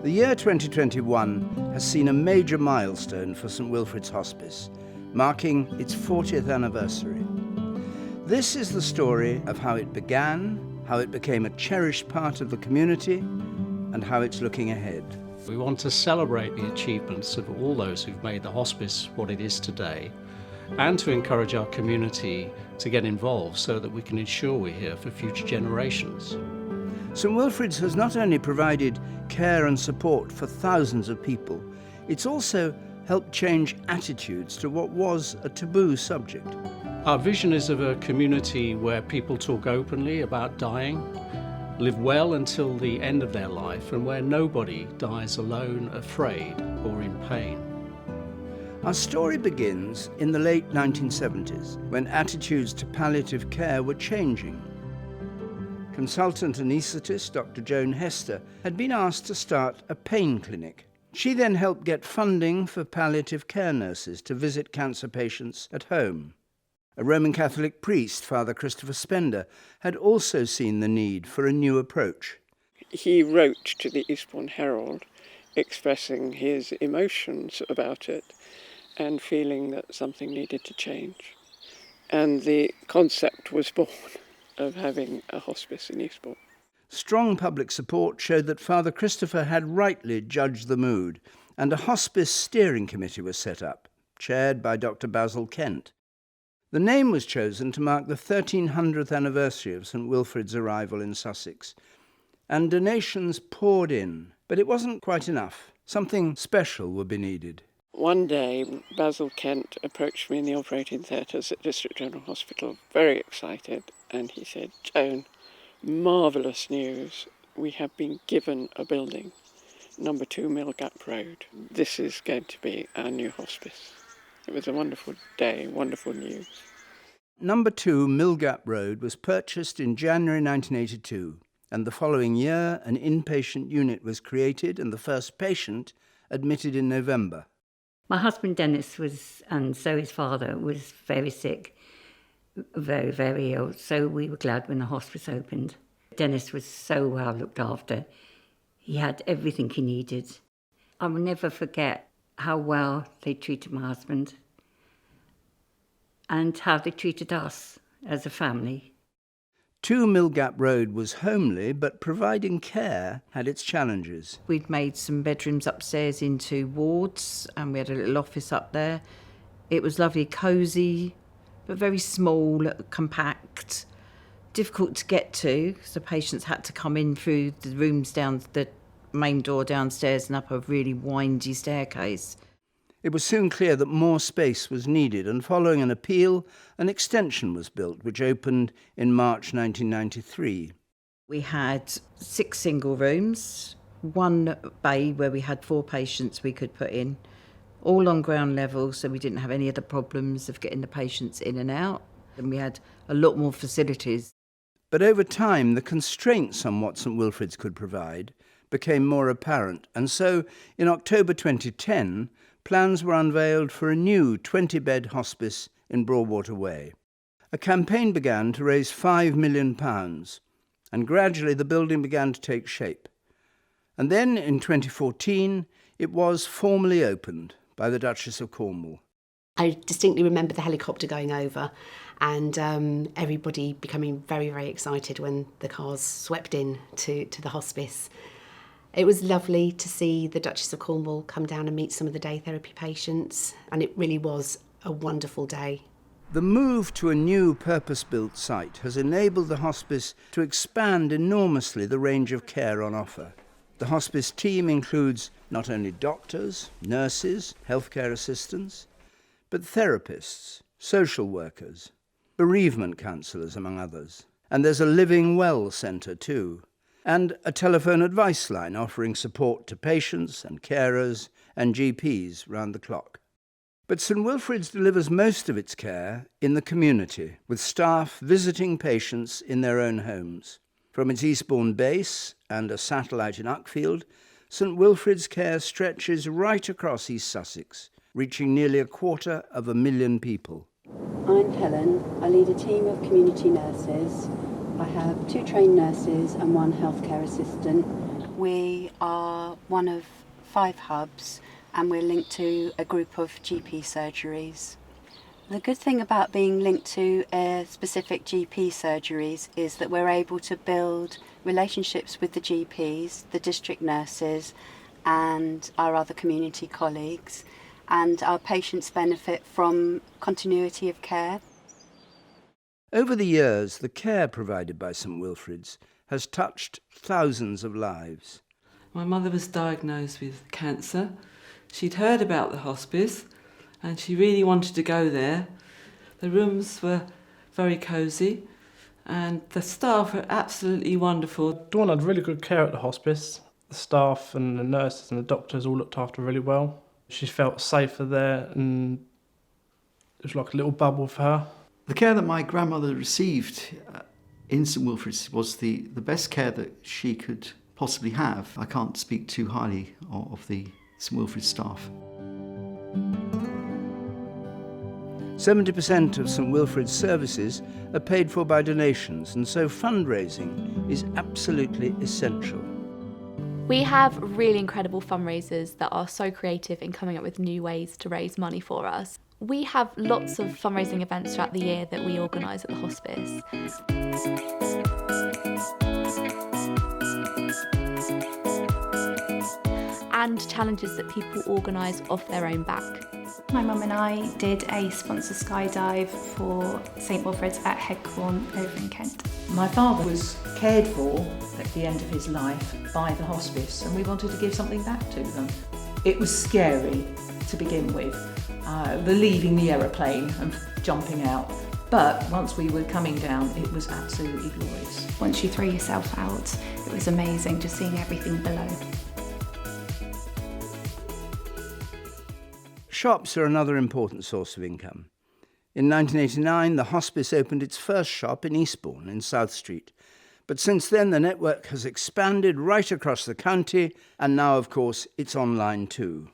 The year 2021 has seen a major milestone for St Wilfrid's Hospice, marking its 40th anniversary. This is the story of how it began, how it became a cherished part of the community, and how it's looking ahead. We want to celebrate the achievements of all those who've made the hospice what it is today, and to encourage our community to get involved so that we can ensure we're here for future generations. St Wilfrid's has not only provided care and support for thousands of people, it's also helped change attitudes to what was a taboo subject. Our vision is of a community where people talk openly about dying, live well until the end of their life, and where nobody dies alone, afraid, or in pain. Our story begins in the late 1970s, when attitudes to palliative care were changing. Consultant anaesthetist Dr. Joan Hester had been asked to start a pain clinic. She then helped get funding for palliative care nurses to visit cancer patients at home. A Roman Catholic priest, Father Christopher Spender, had also seen the need for a new approach. He wrote to the Eastbourne Herald expressing his emotions about it and feeling that something needed to change. And the concept was born of having a hospice in Eastbourne. Strong public support showed that Father Christopher had rightly judged the mood, and a hospice steering committee was set up, chaired by Dr. Basil Kent. The name was chosen to mark the 1300th anniversary of St Wilfrid's arrival in Sussex, and donations poured in, but it wasn't quite enough. Something special would be needed. One day, Basil Kent approached me in the operating theatres at District General Hospital, very excited, and he said, "Joan, marvellous news. We have been given a building, number 2 Millgap Road. This is going to be our new hospice." It was a wonderful day, wonderful news. Number 2 Millgap Road was purchased in January 1982, and the following year an inpatient unit was created and the first patient admitted in November. My husband Dennis was, and so his father, was very sick, very, very ill. So we were glad when the hospice opened. Dennis was so well looked after. He had everything he needed. I will never forget how well they treated my husband and how they treated us as a family. 2 Millgap Road was homely, but providing care had its challenges. We'd made some bedrooms upstairs into wards, and we had a little office up there. It was lovely, cosy, but very small, compact, difficult to get to, so patients had to come in through the rooms down the main door downstairs and up a really windy staircase. It was soon clear that more space was needed, and following an appeal, an extension was built, which opened in March 1993. We had 6 single rooms, 1 bay where we had 4 patients we could put in, all on ground level, so we didn't have any other problems of getting the patients in and out, and we had a lot more facilities. But over time, the constraints on what St Wilfrid's could provide became more apparent, and so in October 2010, plans were unveiled for a new 20-bed hospice in Broadwater Way. A campaign began to raise £5 million, and gradually the building began to take shape. And then, in 2014, it was formally opened by the Duchess of Cornwall. I distinctly remember the helicopter going over and everybody becoming very, very excited when the cars swept in to the hospice. It was lovely to see the Duchess of Cornwall come down and meet some of the day therapy patients, and it really was a wonderful day. The move to a new purpose-built site has enabled the hospice to expand enormously the range of care on offer. The hospice team includes not only doctors, nurses, healthcare assistants, but therapists, social workers, bereavement counsellors, among others. And there's a living well centre too, and a telephone advice line offering support to patients and carers and GPs round the clock. But St Wilfrid's delivers most of its care in the community, with staff visiting patients in their own homes. From its Eastbourne base and a satellite in Uckfield, St Wilfrid's care stretches right across East Sussex, reaching nearly 250,000 people. I'm Helen. I lead a team of community nurses. I have 2 trained nurses and 1 healthcare assistant, we are one of 5 hubs and we're linked to a group of GP surgeries. The good thing about being linked to specific GP surgeries is that we're able to build relationships with the GPs, the district nurses and our other community colleagues, and our patients benefit from continuity of care. Over the years, the care provided by St Wilfrid's has touched thousands of lives. My mother was diagnosed with cancer. She'd heard about the hospice and she really wanted to go there. The rooms were very cosy and the staff were absolutely wonderful. Dawn had really good care at the hospice. The staff and the nurses and the doctors all looked after really well. She felt safer there and it was like a little bubble for her. The care that my grandmother received in St Wilfrid's was the best care that she could possibly have. I can't speak too highly of the St Wilfrid's staff. 70% of St Wilfrid's services are paid for by donations, and so fundraising is absolutely essential. We have really incredible fundraisers that are so creative in coming up with new ways to raise money for us. We have lots of fundraising events throughout the year that we organise at the hospice. And challenges that people organise off their own back. My mum and I did a sponsor skydive for St Wilfrid's at Headcorn over in Kent. My father was cared for at the end of his life by the hospice and we wanted to give something back to them. It was scary to begin with, the leaving the aeroplane and jumping out. But once we were coming down, it was absolutely glorious. Once you throw yourself out, it was amazing just seeing everything below. Shops are another important source of income. In 1989, the hospice opened its first shop in Eastbourne in South Street. But since then, the network has expanded right across the county, and now, of course, it's online too.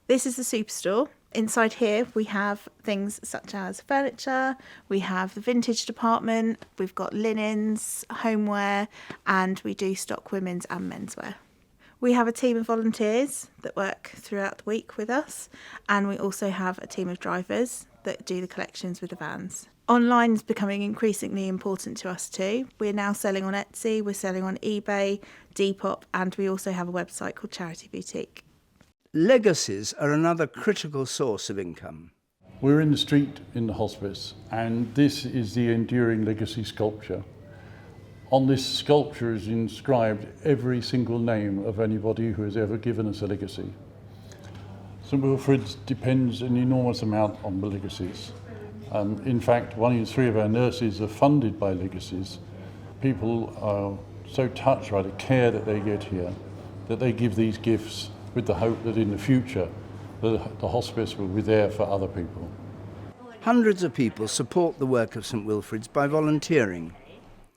This is the superstore. Inside here, we have things such as furniture, we have the vintage department, we've got linens, homeware, and we do stock women's and menswear. We have a team of volunteers that work throughout the week with us, and we also have a team of drivers that do the collections with the vans. Online is becoming increasingly important to us too. We're now selling on Etsy, we're selling on eBay, Depop, and we also have a website called Charity Boutique. Legacies are another critical source of income. We're in the street in the hospice, and this is the enduring legacy sculpture. On this sculpture is inscribed every single name of anybody who has ever given us a legacy. St Wilfrid's depends an enormous amount on the legacies. In fact, 1 in 3 of our nurses are funded by legacies. People are so touched by the care that they get here that they give these gifts with the hope that in the future the hospice will be there for other people. Hundreds of people support the work of St Wilfrid's by volunteering.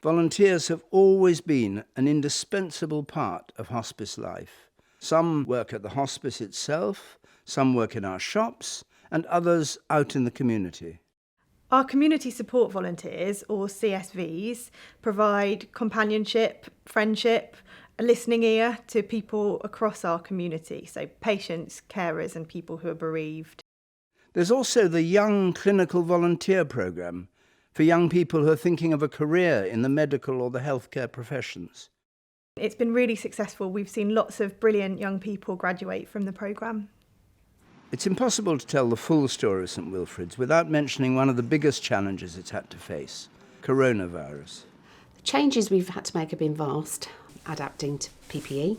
Volunteers have always been an indispensable part of hospice life. Some work at the hospice itself, some work in our shops, and others out in the community. Our community support volunteers, or CSVs, provide companionship, friendship, a listening ear to people across our community, so patients, carers and people who are bereaved. There's also the Young Clinical Volunteer Programme for young people who are thinking of a career in the medical or the healthcare professions. It's been really successful. We've seen lots of brilliant young people graduate from the programme. It's impossible to tell the full story of St Wilfrid's without mentioning one of the biggest challenges it's had to face, coronavirus. The changes we've had to make have been vast. Adapting to PPE,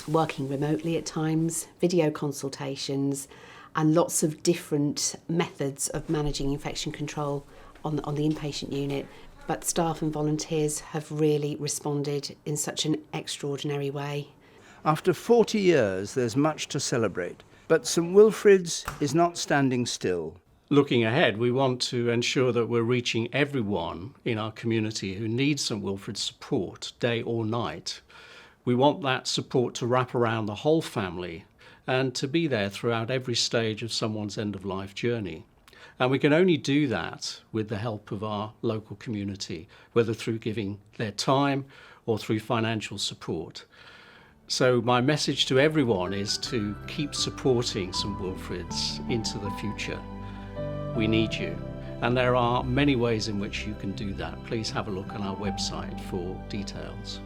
working remotely at times, video consultations, and lots of different methods of managing infection control on the inpatient unit. But staff and volunteers have really responded in such an extraordinary way. After 40 years, there's much to celebrate, but St Wilfrid's is not standing still. Looking ahead, we want to ensure that we're reaching everyone in our community who needs St Wilfrid's support, day or night. We want that support to wrap around the whole family and to be there throughout every stage of someone's end-of-life journey. And we can only do that with the help of our local community, whether through giving their time or through financial support. So my message to everyone is to keep supporting St Wilfrid's into the future. We need you. And there are many ways in which you can do that. Please have a look on our website for details.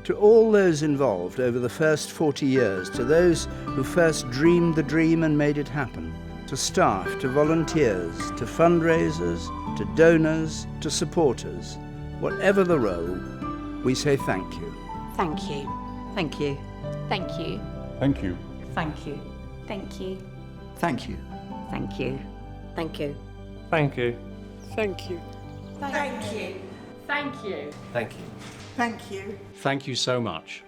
To all those involved over the first 40 years, to those who first dreamed the dream and made it happen, to staff, to volunteers, to fundraisers, to donors, to supporters, whatever the role, we say thank you. Thank you. Thank you. Thank you. Thank you. Thank you. Thank you. Thank you. Thank you. Thank you. Thank you. Thank you. Thank you. Thank you. Thank you. Thank you. Thank you so much.